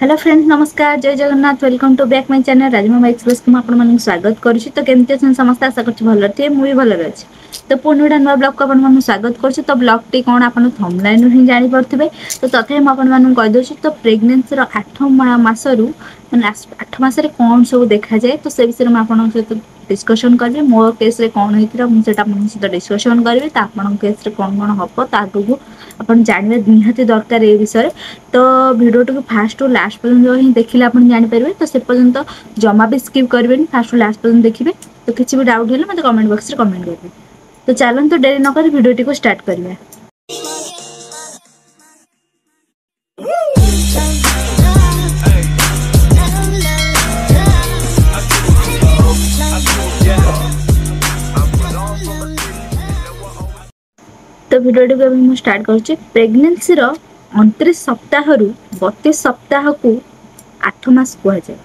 Hello friends नमस्कार जय Jagannath welcome to back my channel Rajma express को आपण स्वागत करुछि। तो केमते अछन समस्त आशा करछि भलो थे मुई भलो अछि। तो पुणी गोटे नुआ ब्लॉग को आपण स्वागत करुछि। तो ब्लॉग टी कोन आपण थंबनेल हि जानि परथिबे। तो तथे हम आपण मानन कहि दोछि। तो प्रेगनेंसी रो 8 मासरु माने 8 मासरे कोन सब देखा जाए तो से विषय में आपण सहित डिस्कशन करबे। मोर केस रे कोन हेतिरा मु सेटा आपण सहित डिस्कशन करबे। ता आपण केस रे कोन कोन हबो ता आगु आपण जानबे निहाती दरकार ए विषय। तो वीडियो को फास्ट टू लास्ट पर्यंत ही देखिले आपण जानि परबे। तो से पर्यंत जमा भी स्किप करबेनी फास्ट टू लास्ट पर्यंत देखिबे। तो किछि भी डाउट हेले मते कमेंट बॉक्स रे कमेंट करबे। तो चलन तो देरी न कर वीडियो को स्टार्ट करिया। तो वीडियो को अभी स्टार्ट करुच्ची। प्रेगनेंसी रो 29 सप्ताह रु 32 सप्ताह को 8 मास कह जाए।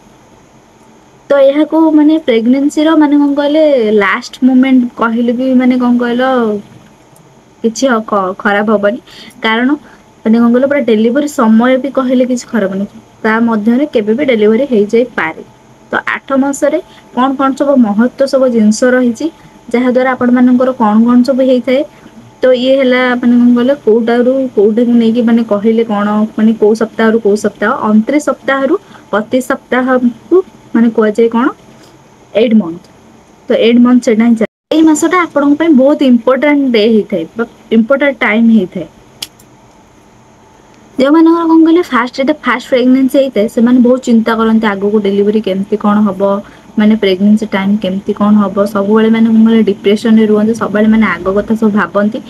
तो यह को माने प्रेगनेंसी रो माने कोन कहले लास्ट मोमेंट कहले भी माने कोन कहलो किछि खराब होबनी। कारण माने कोन कहलो पूरा डिलीवरी समय भी कहले किछि खराब नहीं। ता मध्य रे केबे भी डिलीवरी हे जाई पारे। तो 8 मास रे कोन कोन सब महत्व सब जिंस रहिछि जहा द्वारा आपण मानकर कोन कोन सब हेइ थाए। तो ये हैला माने कोन कहले कोटारु कोटा नै कि माने कहले कोन माने को सप्ताह रु को सप्ताह 29 सप्ताह रु 32 सप्ताह को माने को जाय कोन 8 मंथ। तो 8 मंथ सेटा ही ए मासटा आपन पय बहुत इंपोर्टेंट डे ही थाए इंपोर्टेंट टाइम ही थाए। जो माने कोन कहले फास्ट प्रेगनेंसी हेते से माने बहुत चिंता करनते आगो को डिलीवरी केमती कोन हबो माने प्रेगनेंसी टाइम केमती कोन हबो सब बेले माने मोले डिप्रेशन रे रुहंते सब बेले माने आगो कथा सब भाबंती।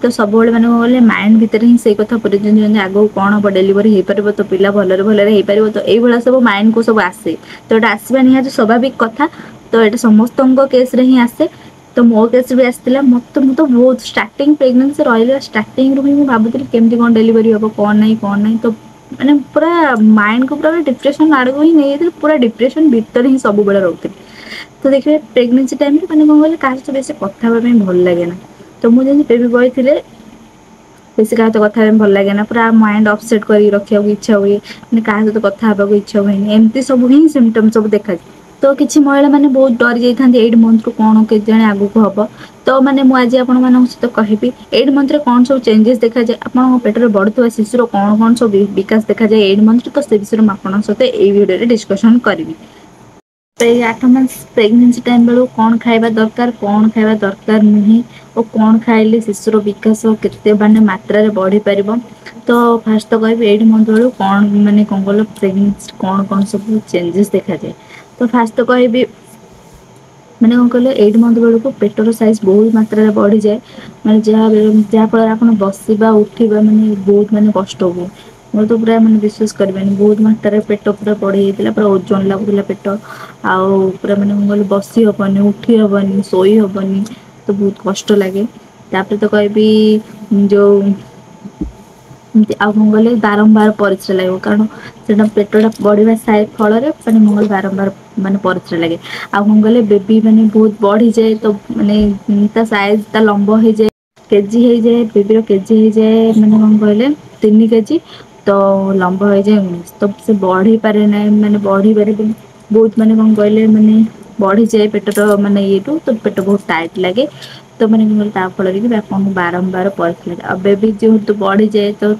तो सब बेले माने बोले माइंड भीतर ही से कथा पुरे जन आगो कोन हबो डिलीवरी हे परबो तो पिला भलरे भलरे हे परबो। तो एई भला सब माइंड को सब आसे। तो एटा आसीबा निहा स्वाभाविक कथा। तो एटा समस्तंको केस रे ही आसे। तो मो केस भी आसतिला मत मु तो बहुत स्टार्टिंग प्रेगनेंसी रहले स्टार्टिंग रु ही मु भाबुतिल केमती कोन डिलीवरी हबो कोन नहीं। तो माने पूरा माइंड को पूरा डिप्रेशन आड़को ही नहीं पूरा डिप्रेशन भीतर ही सब बेले रहउतिल। तो देखिए प्रेगनेंसी टाइम रे माने कोन कहले काहे तो बेसी कथा होबे भल लागे ना। तो मु जे बेबी बॉय थिले बेसी काहे तो कथा होबे भल लागे ना पूरा माइंड अपसेट करी रखिया को इच्छा हुए माने काहे तो कथा होबा को इच्छा होइनी एमती सब ही सिम्पटम सब देखा। तो किछि महिला माने बहुत डर जाई थांती 8 मंथ रो कोन के जने आगु को हबो। तो माने मु आज आपण मानन सहित कहबी 8 मंथ रे कोन सब चेंजेस देखा जाय आपण पेट रे बढ़तुवा शिशु रो कोन कोन सब विकास देखा जाय 8 मंथ। तो से विषय में आपण सहित ए वीडियो रे डिस्कशन करबी। तो 8 मंथ प्रेगनेंसी टाइम बेलू कौन खाइबा दरकार कौन खाइबा दरकार नुहे और कौन खाइले शिशुर विकास केते माने मात्रा रे बढ़ी परिबो। तो फास्ट तो कहबी 8 मंथ बेलू कौन माने कोन बोलो प्रेगनेंसी कौन कौन सब चेंजेस देखा जाए। तो फास्ट तो कहबी माने कोन कहले 8 मंथ बेलू को पेटर साइज बहुत मात्रा रे बढ़ी जाए। माने जहा फल आपण बसिबा उठिबा माने बहुत माने कष्ट हो। मोर तो पूरा माने विश्वास करबेनी बहुत मात्रा पेट पूरा बढ़ी जाइतिला पूरा ओजन लागुतिला पेट आउ पूरा माने कोन बसी हबनी उठी हबनी सोई हबनी। तो बहुत कष्ट लगे। तापर तो कहबी जो आ मंगले बारंबार परिश्रा लगे कारण सेटा पेटटा बढ़िबा साइ फल रे माने मंगल बारंबार माने परिश्रा लगे। आ मंगले बेबी माने बहुत बढ़ी जाए तो माने ता साइज ता लंबा हो जाए केजी हो जाए बेबी रो केजी हो जाए माने कोन कहले 3 केजी। तो लंबा हो जाए 19 तो से बढ़ी पारे ना माने बढ़ी पारे बहुत माने कोन कहले माने बढ़ी जाए पेट तो माने ये तो पेट बहुत टाइट लगे। तो मैंने कौन ता फल कि आपको बारंबार परिश्रा लगे। अब बेबी जेहेतु बढ़ी जाए तो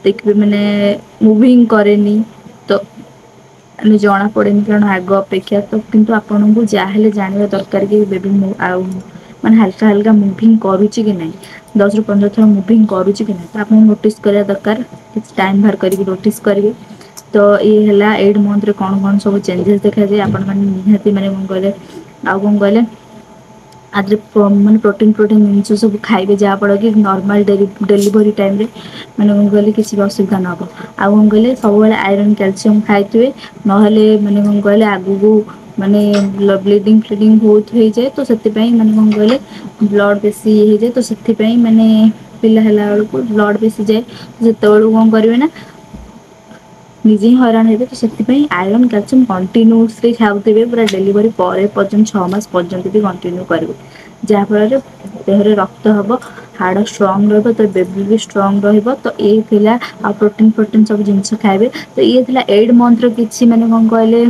देखिए मैंने मुविंग करेनी तो जना पड़े कारण आग अपेक्षा। तो किंतु आपन को जहाँ जानवा दरकार कि बेबी माने हल्का हल्का मुविंग करुच्ची कि नहीं 10 ରୁ 15 थर मुविंग करुच्ची कि नहीं। तो आप नोटिस करा दरकार किसी टाइम बाहर करके नोटिस करेंगे। तो ये है 8 मंथ रे कौन कौन सब चेंजेस देखा जाए आपण माने निहाती माने कोन कहले आ कोन कहले आज माने प्रोटीन जिनस सब खाइबे जहाँ पड़ा कि नॉर्मल डिलीवरी टाइम रे माने कोन कहले किसी असुविधा न हो। आ कोन कहले सब बेले आयरन कैल्शियम खाइथिबे नहले माने कोन कहले आगु माने ब्लीडिंग फ्लीडिंग बहुत हो जाए। तो सेति पई माने कोन कहले ब्लड बेसी हो जाए। तो सेति पई माने पिला हला बेल को ब्लड बेसी जाए जेते बेल कोन करिवे ना निजे हैरान हेबे। तो से आयरन कैल्शियम कंटिन्यूसली खाऊे पूरा डिलीवरी पर पर्यटन 6 मास पर्यंत भी कंटिन्यू करेंगे जहाँफल देहरे रक्त हम ହାଡ଼ ଷ୍ଟ୍ରଙ୍ଗ ରହିବ, ତୋର ବେବି ବି ଷ୍ଟ୍ରଙ୍ଗ ରହିବ। ତ ଏଇ ଥିଲା ଆଉ ପ୍ରୋଟିନ୍ ସବୁ ଜିନିଷ ଖାଇବେ। ତ ଇଏ ଥିଲା 8 ମନ୍ଥର କିଛି ମାନେ କଣ କହିଲେ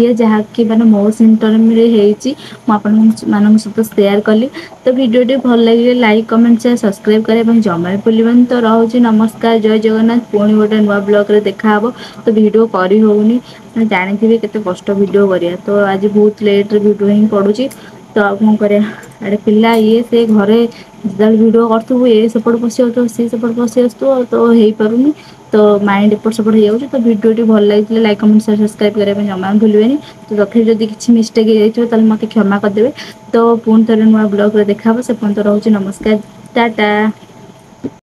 ଇଏ ଯାହାକି ମାନେ ମୋ ସିମ୍ପଟମରେ ହେଇଛି ମୁଁ ଆପଣଙ୍କ ମାନଙ୍କ ସହିତ ସେୟାର କଲି। ତ ଭିଡ଼ିଓଟି ଭଲ ଲାଗିଲେ ଲାଇକ୍ କମେଣ୍ଟ ସେୟାର ସବସ୍କ୍ରାଇବ୍ କରିବା ପାଇଁ ଜମାରେ ଭୁଲିବନି। ତ ରହୁଛି ନମସ୍କାର, ଜୟ ଜଗନ୍ନାଥ। ପୁଣି ଗୋଟେ ନୂଆ ବ୍ଲଗରେ ଦେଖାହବ। ତ ଭିଡ଼ିଓ କରି ହଉନି, ମାନେ ଜାଣିଥିବେ କେତେ କଷ୍ଟ ଭିଡ଼ିଓ କରିବା। ତ ଆଜି ବହୁତ ଲେଟରେ ଭିଡ଼ିଓ ହିଁ ପଡ଼ୁଛି। ତ ଆଉ କଣ କରିବା, ଆଡ଼େ ପିଲା ଇଏ ସେ ଘରେ ଯେତେବେଳେ ଭିଡ଼ିଓ କରିଥିବୁ ଏ ସେପଟେ ପଶି ଯାଉଥିବ, ସିଏ ସେପଟେ ପଶି ଆସୁଥିବ, ତ ହେଇପାରୁନି। ତ ମାଇଣ୍ଡ ଏପଟ ସେପଟ ହେଇଯାଉଛି। ତ ଭିଡ଼ିଓଟି ଭଲ ଲାଗିଥିଲେ ଲାଇକ୍ କମେଣ୍ଟ ସେୟାର ସବସ୍କ୍ରାଇବ୍ କରିବା ପାଇଁ ଜମା ଭୁଲିବେନି। ତ ତଥାପି ଯଦି କିଛି ମିଷ୍ଟେକ୍ ହେଇଯାଇଥିବ ତାହେଲେ ମୋତେ କ୍ଷମା କରିଦେବେ। ତ ପୁଣି ଥରେ ନୂଆ ବ୍ଲଗରେ ଦେଖାହବ। ସେ ପର୍ଯ୍ୟନ୍ତ ରହୁଛି ନମସ୍କାର, ଟାଟା।